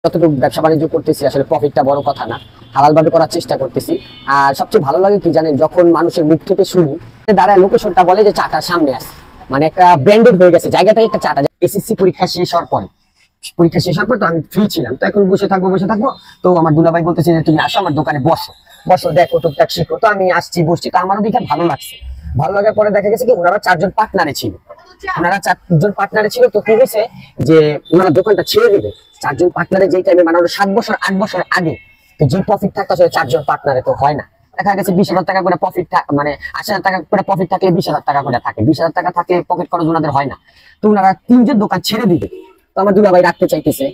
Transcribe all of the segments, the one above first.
যতটুকু ব্যবসা বাণিজ্য করতেছি আসলে প্রফিটটা বড় কথা না, হালাল ভাবে করার চেষ্টা করতেছি। আর সবচেয়ে ভালো লাগে কি জানেন, যখন মানুষের মুখ থেকে শুনি দাঁড়ায় লোকেশনটা বলে যে চাটার সামনে আছে, মানে একটা ব্র্যান্ডেড হয়ে গেছে জায়গাটাই একটা চাটা। এসএসসি পরীক্ষা শেষ হওয়ার পর তো আমি ফ্রি ছিলাম, তো এখন বসে থাকবো। তো আমার দুলাভাই বলতেছে যে তুমি আসো আমার দোকানে বসো দেখো টুকটাক শিখো। তো আমি আসছি বসছি, তো আমারও দেখে ভালো লাগছে। ভালো লাগার পরে দেখা গেছে কি ওনারা চারজন পার্টনারে ছিল। তো কি হয়েছে যে ওনারা দোকানটা ছেড়ে দিবে চারজন পার্টনারে, যেই টাইমে মানে 7 বছর 8 বছর আগে তো যে প্রফিট থাকতো আসলে চারজন পার্টনারে তো হয় না। দেখা গেছে 20,000 টাকা করে প্রফিট, মানে 80,000 টাকা করে প্রফিট থাকলে 20,000 টাকা করে থাকে, 20,000 টাকা থাকে পকেট খরচ ওনাদের হয় না। তো ওনারা 3 জন দোকান ছেড়ে দিবে। তো আমার দুলাভাই রাখতে চাইতেছে।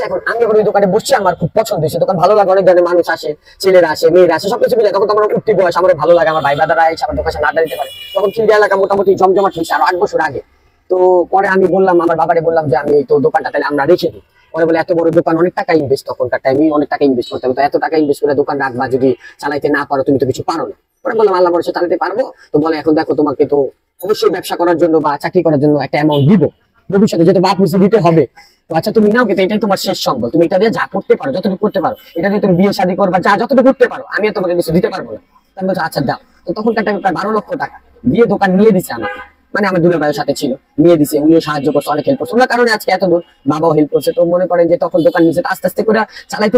এখন আমি ওই দোকানে বসছি, আমার খুব পছন্দ হয়েছে, দোকান ভালো লাগে, অনেক ধরনের মানুষ আসে, ছেলেরা আসে, মেয়েরা আসে, সবকিছু মিলে তখন তো আমার উঠতি বয়স, আমার ভালো লাগে, আমার ভাই বাদারা এসে আমার দোকানে আড্ডা দিতে পারে। তখন খিলগা এলাকা মোটামুটি জমজমাট হয়েছে আরো 8 বছর আগে। তো পরে আমি বললাম আমার বাবারে বললাম যে আমি তো দোকানটা তাহলে আমরা রেখে দিই। পরে বলে এত বড় দোকান অনেক টাকা ইনভেস্ট, তখনকার টাইমে অনেক টাকা ইনভেস্ট করতে হবে, তো এত টাকা ইনভেস্ট করে দোকান রাখবা যদি চালাইতে না পারো তুমি তো কিছু পারো না। পরে বললাম আল্লাহ ভরসা চালাতে পারবো। তো বলে এখন দেখো তোমাকে তো অবশ্যই ব্যবসা করার জন্য বা চাকরি করার জন্য একটা অ্যামাউন্ট দিব ভবিষ্যতে, যেহেতু বাপ নিচে দিতে হবে। তো আচ্ছা তুমি নাও, কিন্তু এটাই তোমার শেষ সম্বল, তুমি এটা দিয়ে যা করতে পারো, যতটুকু করতে পারো, এটা দিয়ে তুমি বিয়ে শাদী করবা, যা যতটুকু করতে পারো, আমি তোমাকে কিছু দিতে পারবো না। আমি বলছি আচ্ছা দাও। তো তখনকার টাইমে প্রায় 12 লক্ষ টাকা দিয়ে দোকান নিয়ে দিছে আমাকে, মানে আমার দুলা ভাইয়ের সাথে ছিল, নিয়ে দিছে, উনিও সাহায্য করছে, অনেক হেল্প করছে, ওনার কারণে আজকে এত দূর, বাবাও হেল্প করছে। তো মনে করেন যে তখন দোকান নিচে আস্তে আস্তে করে চালাইতে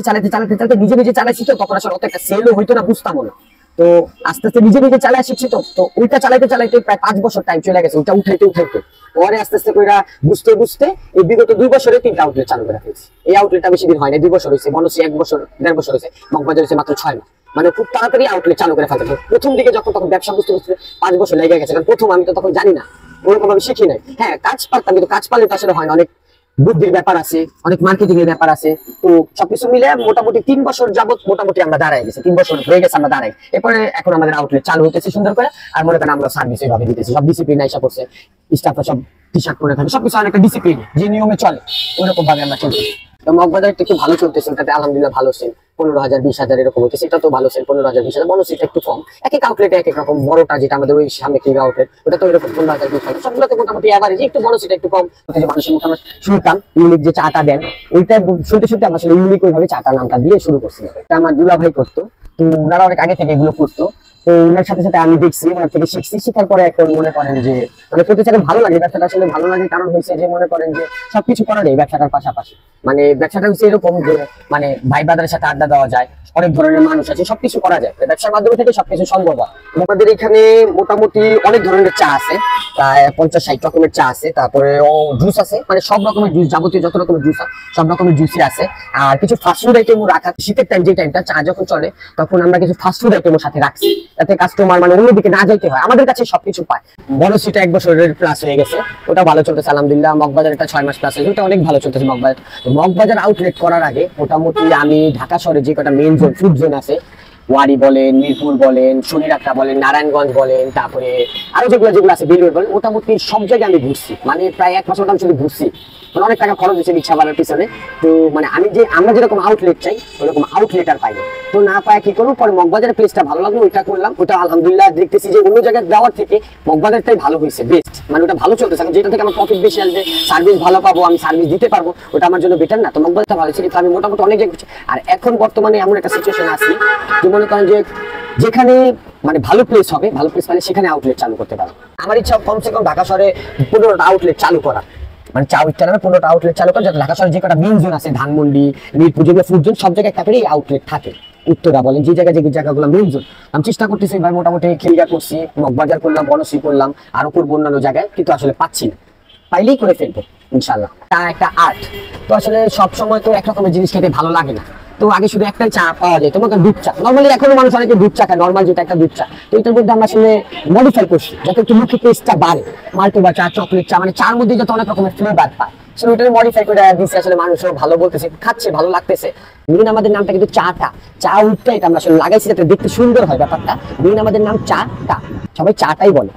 নিজে চালাইছি। তো তখন আসলে অত একটা সেলও হইতো না, বুঝতাম না। তো আস্তে আস্তে নিজে চালাই শিখছি। তো ওইটা চালাইতে প্রায় 5 বছর টাইম চলে গেছে, ওইটা উঠাইতে পরে আস্তে আস্তে করে বুঝতে এই বিগত 2 বছরে 3টা আউটলেট চালু করে ফেলছি। এই আউটলেটটা বেশি দিন হয় না, 2 বছর হয়েছে, বনশ্রী 1 বছর 1.5 বছর হয়েছে, মগবাজার হয়েছে মাত্র 6 মাস। মানে খুব তাড়াতাড়ি আউটলেট চালু করে ফেলতে। প্রথম দিকে তখন ব্যবসা বুঝতে 5 বছর লেগে গেছে, কারণ প্রথম আমি তো তখন জানি না, ওরকম ভাবে শিখি নাই। হ্যাঁ কাজ পারতাম, কিন্তু কাজ পারলে তো আসলে হয় না, অনেক বুদ্ধির ব্যাপার আছে, অনেক মার্কেটিং এর ব্যাপার আছে। তো সবকিছু মিলে মোটামুটি 3 বছর যাবত মোটামুটি আমরা দাঁড়াই গেছি, 3 বছর হয়ে গেছে আমরা দাঁড়াই। এরপরে এখন আমাদের আউটলেট চালু হতেছে সুন্দর করে, আর মনে করেন আমরা সার্ভিস এইভাবে দিতেছি, সব ডিসিপ্লিন আইসা করছে, স্টাফরা সব টি-শার্ট পরে থাকে, সবকিছু অনেকটা ডিসিপ্লিন যে নিয়মে চলে ওইরকম ভাবে আমরা চলছি। তো মগবাজারটা একটু ভালো চলতেছে, ওটাতে আলহামদুলিল্লাহ ভালো সেল, 15,000 20,000 এরকম হচ্ছে, সেটা তো ভালো সেল, 15,000 20,000। বনশ্রীটা একটু কম, এক এক আউটলেটে এক এক রকম, বড়টা যেটা আমাদের ওই সামনে কিং আউটলেট ওটা তো এরকম 15,000 20,000, সবগুলোতে মোটামুটি অ্যাভারেজ, একটু বনশ্রীটা একটু কম। মানুষের মুখে আমরা শুনতাম ইউনিক যে চাটা দেন, ওইটা শুনতে আমরা আসলে ইউনিক ওইভাবে চাটা নামটা দিয়ে শুরু করছি। এটা আমার দুলা ভাই করতো, তো ওনারা অনেক আগে থেকে এগুলো করতো। তো ওনার সাথে সাথে আমি দেখছি, ওনার থেকে শিখছি, শিখার পরে এখন মনে করেন যে মানে করতে চাইলে ভালো লাগে, ব্যবসাটা আসলে ভালো লাগে। কারণ হচ্ছে যে মনে করেন যে সবকিছু করা যায় ব্যবসাটার পাশাপাশি, মানে ব্যবসাটা হচ্ছে এরকম যে মানে ভাই বাদারের সাথে আড্ডা দেওয়া যায়, অনেক ধরনের মানুষ আছে, সবকিছু করা যায়, ব্যবসার মাধ্যমে থেকে সবকিছু সম্ভব হয়। আমাদের এখানে মোটামুটি অনেক ধরনের চা আছে, প্রায় 50-60 রকমের চা আছে, তারপরে জুস আছে, মানে সব রকমের জুস, যাবতীয় যত রকমের জুস সব রকমের জুসই আছে। আর কিছু ফাস্টফুড আইটেমও রাখা, শীতের টাইম যে টাইমটা চা যখন চলে তখন আমরা কিছু ফাস্টফুড আইটেমের সাথে রাখছি, যাতে কাস্টমার মানে অন্যদিকে না যাইতে হয়, আমাদের কাছে সবকিছু পায়। বনশ্রীটা 1 বছরের প্লাস হয়ে গেছে, ওটা ভালো চলতেছে আলহামদুলিল্লাহ। মগবাজার এটা 6 মাস প্লাস হয়েছে, ওটা অনেক ভালো চলতেছে। মগবাজার আউটলেট করার আগে মোটামুটি আমি ঢাকা শহরে যে কটা মেইন জোন ফুড জোন আছে, ওয়ারি বলেন, মিরপুর বলেন, শনিরাখা বলেন, নারায়ণগঞ্জ বলেন, তারপরে আরো যেগুলো আছে বেলুড় বলেন, মোটামুটি সব জায়গায় আমি ঘুরছি, মানে প্রায় 1 মাস মোটামুটি শুধু ঘুরছি, মানে অনেক টাকা খরচ হয়েছে রিক্সা ভাড়ার পিছনে। তো মানে আমরা যেরকম আউটলেট চাই ওরকম আউটলেট আর পাইনি, তো না পায় কি করবো, পরে মগবাজারের প্লেসটা ভালো লাগলো, ওইটা করলাম। ওটা আলহামদুলিল্লাহ দেখতেছি যে অন্য জায়গায় যাওয়ার থেকে মগবাজারটাই ভালো হয়েছে, বেস্ট, মানে ওটা ভালো চলতেছে, যেটা থেকে আমার প্রফিট বেশি আসবে, সার্ভিস ভালো পাবো, আমি সার্ভিস দিতে পারবো, ওটা আমার জন্য বেটার না। তো মগবাজারটা ভালো ছিল, আমি মোটামুটি অনেক জায়গায়। আর এখন বর্তমানে এমন একটা সিচুয়েশন আছে যে মনে করেন যে যেখানে মানে ভালো প্লেস হবে, ভালো প্লেস মানে সেখানে আউটলেট চালু করতে পারবো। আমার ইচ্ছা কমসে কম ঢাকা শহরে 15টা আউটলেট চালু করা, মানে চা উইকটা নামে 15টা আউটলেট চালু করা, যাতে ঢাকা শহরে যে কটা মেইন জোন আছে, ধানমন্ডি, মিরপুর, যেগুলো ফুড জোন, সব জায়গায় একটা করে আউটলেট থাকে। উত্তরা বলেন, যে জায়গাগুলো মেইন জোন, আমি চেষ্টা করতেছি ভাই, মোটামুটি খিলগা করছি, মগবাজার করলাম, বনশ্রী করলাম, আরো করবো অন্যান্য জায়গায়, কিন্তু আসলে পাচ্ছি না, পাইলেই করে ফেলবো ইনশাল্লাহ। তা একটা আর্ট, তো আসলে সবসময় তো একরকমের জিনিস খেতে ভালো লাগে না। তো আগে শুধু একটাই চা পাওয়া যায়, তোমাকে দুধ চা, নর্মালি এখনো মানুষ অনেকে দুধ চা খায়, নর্মাল যেটা একটা দুধ চা। তো এটার মধ্যে আমরা আসলে মডিফাই করছি যাতে একটু মুখে টেস্টটা বাড়ে, মাল্টোবা চা, চকলেট চা, মানে চার মধ্যে যাতে অনেক রকমের ফ্লেভার পায়, সেটা ওইটা মডিফাই করে দিচ্ছে। আসলে মানুষও ভালো বলতেছে, খাচ্ছে, ভালো লাগতেছে। মেন আমাদের নামটা কিন্তু চা উঠটা, এটা আমরা আসলে লাগাইছি যাতে দেখতে সুন্দর হয় ব্যাপারটা। মেন আমাদের নাম চা টা, সবাই চাটাই বলে।